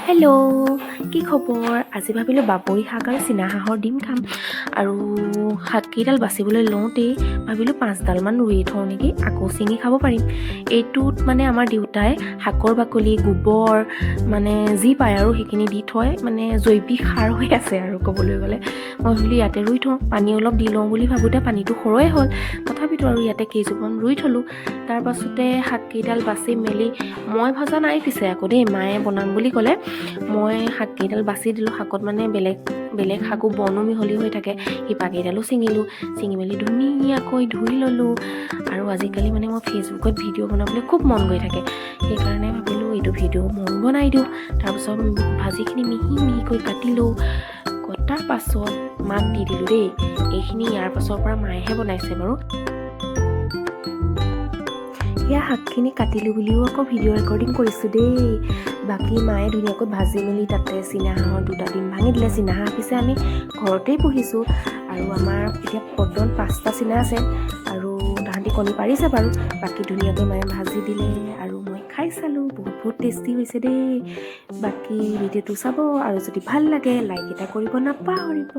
Hello', কি খবৰ? আজি ভাবিলোঁ বাবৰি শাক আৰু চীনা হাঁহৰ ডিম খাম আৰু শাককেইডাল বাচিবলৈ লওঁতেই ভাবিলোঁ 5ডালমান ৰুই থওঁ নেকি, আকৌ ছিঙি খাব পাৰিম। এইটোত মানে আমাৰ দেউতাই শাকৰ বাকলি, গোবৰ মানে যি পায় আৰু সেইখিনি দি থয়, মানে জৈৱিক সাৰ হৈ আছে আৰু ক'বলৈ গ'লে। মই ভাবিলোঁ ইয়াতে ৰুই থওঁ, পানী অলপ দি লওঁ বুলি ভাবোঁতে পানীটো সৰহে হ'ল। তথাপিতো আৰু ইয়াতে কেইজোপামান ৰুই থলোঁ। তাৰ পাছতে শাককেইডাল বাচি মেলি মই ভজা নাই পিছে আকৌ দেই, মায়ে বনাম বুলি ক'লে। মই শাককেইডাল বাচি দিলোঁ। শাকত মানে বেলেগ শাকো বনো মিহলি হৈ থাকে। শিপাকেইডালো ছিঙি মেলি ধুনীয়াকৈ ধুই ল'লোঁ। আৰু আজিকালি মানে মই ফেচবুকত ভিডিঅ' বনাবলৈ খুব মন গৈ থাকে, সেইকাৰণে ভাবিলোঁ এইটো ভিডিঅ' ময়ো বনাই দিওঁ। তাৰপিছত ভাজিখিনি মিহিকৈ কাটিলোঁ। কটাৰ পাছত মাক দি দিলোঁ দেই। এইখিনি ইয়াৰ পাছৰ পৰা মায়েহে বনাইছে বাৰু। এয়া শাকখিনি কাটিলোঁ বুলিও আকৌ ভিডিঅ' ৰেকৰ্ডিং কৰিছোঁ দেই। বাকী মায়ে ধুনীয়াকৈ ভাজি মেলি তাতে চীনা হাঁহৰ 2টা ডিম ভাঙি দিলে। চীনা হাঁহ পিছে আমি ঘৰতেই পুহিছোঁ আৰু আমাৰ এতিয়া বৰ্তমান 5টা চীনা আছে আৰু তাহাঁতি কণী পাৰিছে বাৰু। বাকী ধুনীয়াকৈ মায়ে ভাজি দিলে আৰু মই খাই চালোঁ, বহুত টেষ্টি হৈছে দেই। বাকী ভিডিঅ'টো চাব আৰু যদি ভাল লাগে লাইক এটা কৰিব নাপাহৰিব।